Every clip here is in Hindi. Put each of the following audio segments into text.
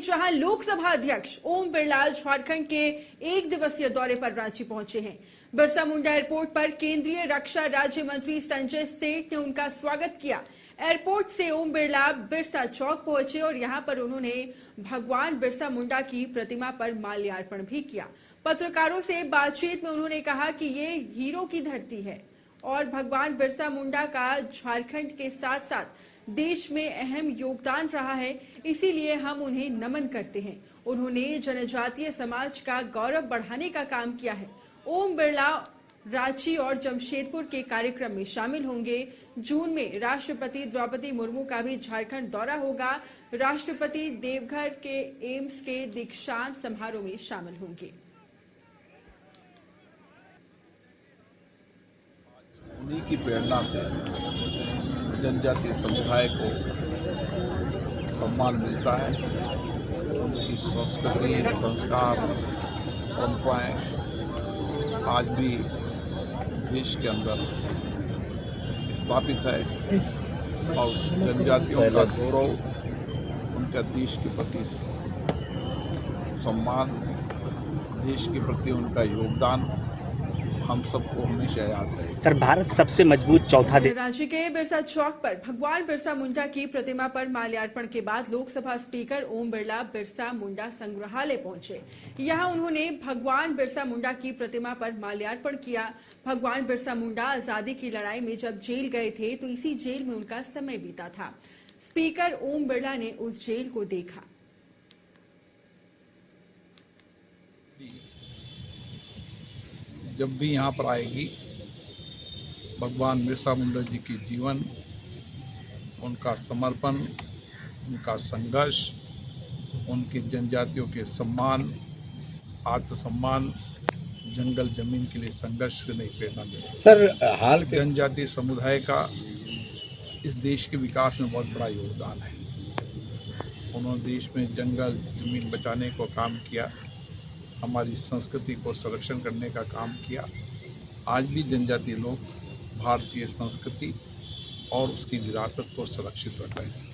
जहां लोकसभा अध्यक्ष ओम बिरला झारखंड के 1 दिवसीय दौरे पर रांची पहुंचे हैं। बिरसा मुंडा एयरपोर्ट पर केंद्रीय रक्षा राज्य मंत्री संजय सेठ ने उनका स्वागत किया। एयरपोर्ट से ओम बिरला बिरसा चौक पहुंचे और यहां पर उन्होंने भगवान बिरसा मुंडा की प्रतिमा पर माल्यार्पण भी किया। पत्रकारों से बातचीत में उन्होंने कहा कि ये हीरो की धरती है और भगवान बिरसा मुंडा का झारखंड के साथ साथ देश में अहम योगदान रहा है, इसीलिए हम उन्हें नमन करते हैं। उन्होंने जनजातीय समाज का गौरव बढ़ाने का काम किया है। ओम बिरला रांची और जमशेदपुर के कार्यक्रम में शामिल होंगे। जून में राष्ट्रपति द्रौपदी मुर्मू का भी झारखंड दौरा होगा। राष्ट्रपति देवघर के एम्स के दीक्षांत समारोह में शामिल होंगे। उन्हीं की प्रेरणा से जनजातीय समुदाय को सम्मान मिलता है। उनकी संस्कृति, संस्कार, परंपराएं आज भी देश के अंदर स्थापित है और जनजातियों का गौरव, उनका देश के प्रति सम्मान, देश के प्रति उनका योगदान हम सबको हमेशा याद है। सर, भारत सबसे मजबूत चौथा देश। रांची के बिरसा चौक पर भगवान बिरसा मुंडा की प्रतिमा पर माल्यार्पण के बाद लोकसभा स्पीकर ओम बिरला बिरसा मुंडा संग्रहालय पहुंचे। यहां उन्होंने भगवान बिरसा मुंडा की प्रतिमा पर माल्यार्पण किया। भगवान बिरसा मुंडा आजादी की लड़ाई में जब जेल गए थे तो इसी जेल में उनका समय बीता था। स्पीकर ओम बिरला ने उस जेल को देखा। जब भी यहाँ पर आएगी, भगवान बिरसा मुंडा जी की जीवन, उनका समर्पण, उनका संघर्ष, उनके जनजातियों के सम्मान, आत्मसम्मान, जंगल जमीन के लिए संघर्ष करने की प्रेरणा मिली। सर, हाल के जनजातीय समुदाय का इस देश के विकास में बहुत बड़ा योगदान है। उन्होंने देश में जंगल जमीन बचाने को काम किया, हमारी संस्कृति को संरक्षण करने का काम किया। आज भी जनजातीय लोग भारतीय संस्कृति और उसकी विरासत को सुरक्षित रख रहे हैं।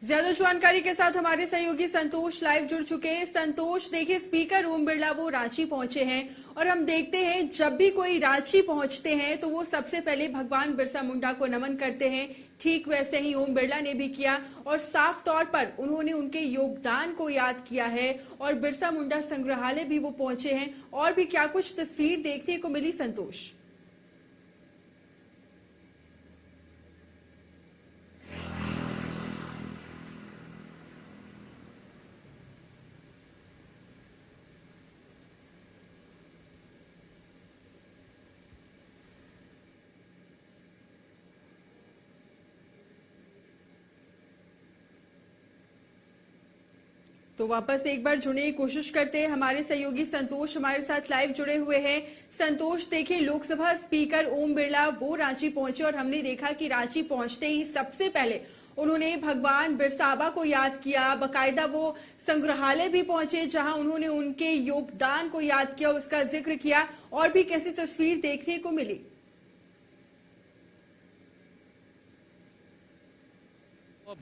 ज्यादा जानकारी के साथ हमारे सहयोगी संतोष लाइव जुड़ चुके हैं। संतोष, देखिए स्पीकर ओम बिरला वो रांची पहुंचे हैं और हम देखते हैं जब भी कोई रांची पहुंचते हैं तो वो सबसे पहले भगवान बिरसा मुंडा को नमन करते हैं। ठीक वैसे ही ओम बिरला ने भी किया और साफ तौर पर उन्होंने उनके योगदान को याद किया है और बिरसा मुंडा संग्रहालय भी वो पहुंचे हैं। और भी क्या कुछ तस्वीर देखने को मिली संतोष? तो वापस एक बार जुड़ने की कोशिश करते हैं। हमारे सहयोगी संतोष हमारे साथ लाइव जुड़े हुए हैं। संतोष, देखिए लोकसभा स्पीकर ओम बिरला वो रांची पहुंचे और हमने देखा कि रांची पहुंचते ही सबसे पहले उन्होंने भगवान बिरसाबा को याद किया। बकायदा वो संग्रहालय भी पहुंचे जहां उन्होंने उनके योगदान को याद किया, उसका जिक्र किया। और भी कैसी तस्वीर देखने को मिली?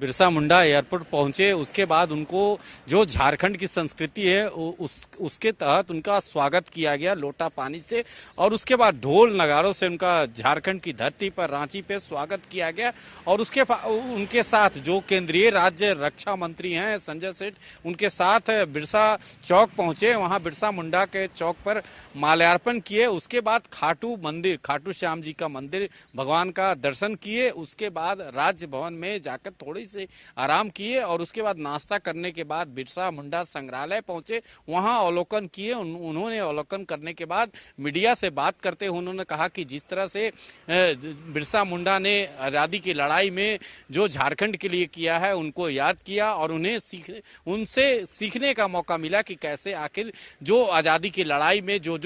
बिरसा मुंडा एयरपोर्ट पहुंचे, उसके बाद उनको जो झारखंड की संस्कृति है उसके तहत उनका स्वागत किया गया लोटा पानी से और उसके बाद ढोल नगारों से उनका झारखंड की धरती पर रांची पे स्वागत किया गया। और उनके साथ जो केंद्रीय राज्य रक्षा मंत्री हैं संजय सेठ, उनके साथ बिरसा चौक पहुंचे। वहां बिरसा मुंडा के चौक पर माल्यार्पण किए। उसके बाद खाटू श्याम जी का मंदिर भगवान का दर्शन किए। उसके बाद राज्य भवन में जाकर थोड़ी से आराम किए और उसके बाद नाश्ता करने के बाद बिरसा मुंडा संग्रहालय पहुंचे, वहां अवलोकन किए। उन्होंने अवलोकन करने के बाद मीडिया से बात करते हुए उन्होंने कहा कि जिस तरह से बिरसा मुंडा ने आजादी की लड़ाई में जो झारखंड के लिए किया है उनको याद किया और उनसे सीखने का मौका मिला कि कैसे आखिर जो आजादी की लड़ाई में जो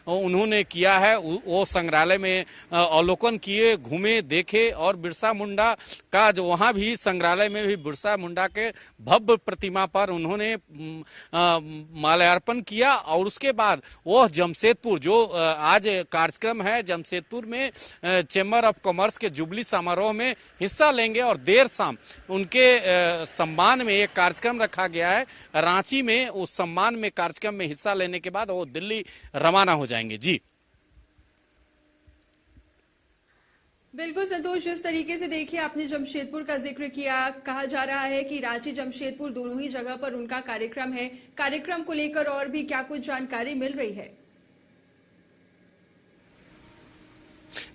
उन्होंने किया है वो संग्रहालय में अवलोकन किए, घूमे, देखे। और बिरसा मुंडा का जो वहां भी संग्रहालय संग्रहालय में भी बिरसा मुंडा के भव्य प्रतिमा पर उन्होंने माल्यार्पण किया और उसके बाद वो जमशेदपुर जो आज कार्यक्रम है जमशेदपुर में चेंबर ऑफ कॉमर्स के जुबली समारोह में हिस्सा लेंगे और देर शाम उनके सम्मान में एक कार्यक्रम रखा गया है रांची में। उस सम्मान में कार्यक्रम में हिस्सा लेने के बाद वो दिल्ली रवाना हो जाएंगे। जी बिल्कुल संतोष, जिस तरीके से देखिए आपने जमशेदपुर का जिक्र किया, कहा जा रहा है कि रांची जमशेदपुर दोनों ही जगह पर उनका कार्यक्रम है। कार्यक्रम को लेकर और भी क्या कुछ जानकारी मिल रही है?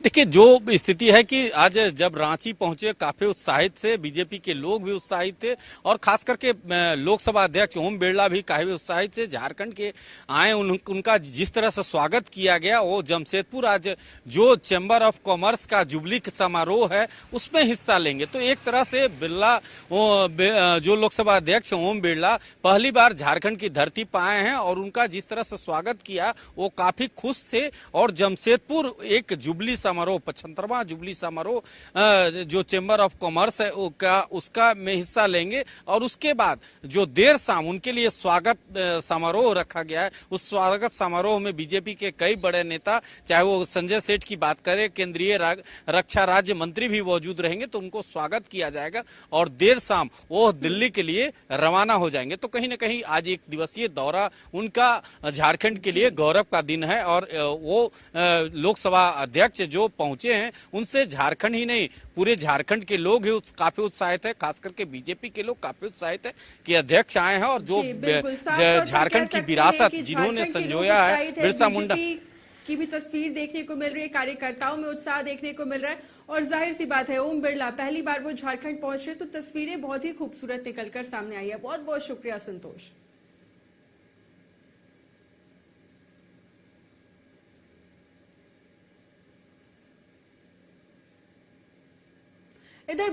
देखिए जो स्थिति है कि आज जब रांची पहुंचे काफी उत्साहित थे, बीजेपी के लोग भी उत्साहित थे और खास करके लोकसभा अध्यक्ष ओम बिरला भी काफी उत्साहित थे। झारखंड के आए उनका जिस तरह से स्वागत किया गया, वो जमशेदपुर आज जो चैम्बर ऑफ कॉमर्स का जुबली समारोह है उसमें हिस्सा लेंगे। तो एक तरह से बिरला जो लोकसभा अध्यक्ष ओम बिरला पहली बार झारखंड की धरती पर आए हैं और उनका जिस तरह से स्वागत किया वो काफी खुश थे। और जमशेदपुर एक जुबली समारोह 75वां जुबली समारोह जो चेंबर ऑफ कॉमर्स है उसका में हिस्सा लेंगे और उसके बाद जो देर शाम उनके लिए स्वागत समारोह रखा गया है उस स्वागत समारोह में बीजेपी के कई बड़े नेता, चाहे वो संजय सेठ की बात करें, केंद्रीय रक्षा राज्य मंत्री भी मौजूद रहेंगे, तो उनको स्वागत किया जाएगा और देर शाम वो दिल्ली के लिए रवाना हो जाएंगे। तो कहीं ना कहीं आज एक दिवसीय दौरा उनका झारखंड के लिए गौरव का दिन है और वो लोकसभा अध्यक्ष जो पहुंचे हैं उनसे झारखंड ही नहीं पूरे झारखंड के लोग ही काफी उत्साहित है, खास करके बीजेपी के लोग काफी उत्साहित है कि अध्यक्ष आए हैं और जो झारखंड की विरासत जिन्होंने संजोया है बिरसा मुंडा की भी तस्वीर देखने को मिल रही है, कार्यकर्ताओं में उत्साह देखने को मिल रहा है और जाहिर सी बात है ओम बिरला पहली बार वो झारखंड पहुंचे तो तस्वीरें बहुत ही खूबसूरत निकलकर सामने आई है। बहुत बहुत शुक्रिया संतोष। इधर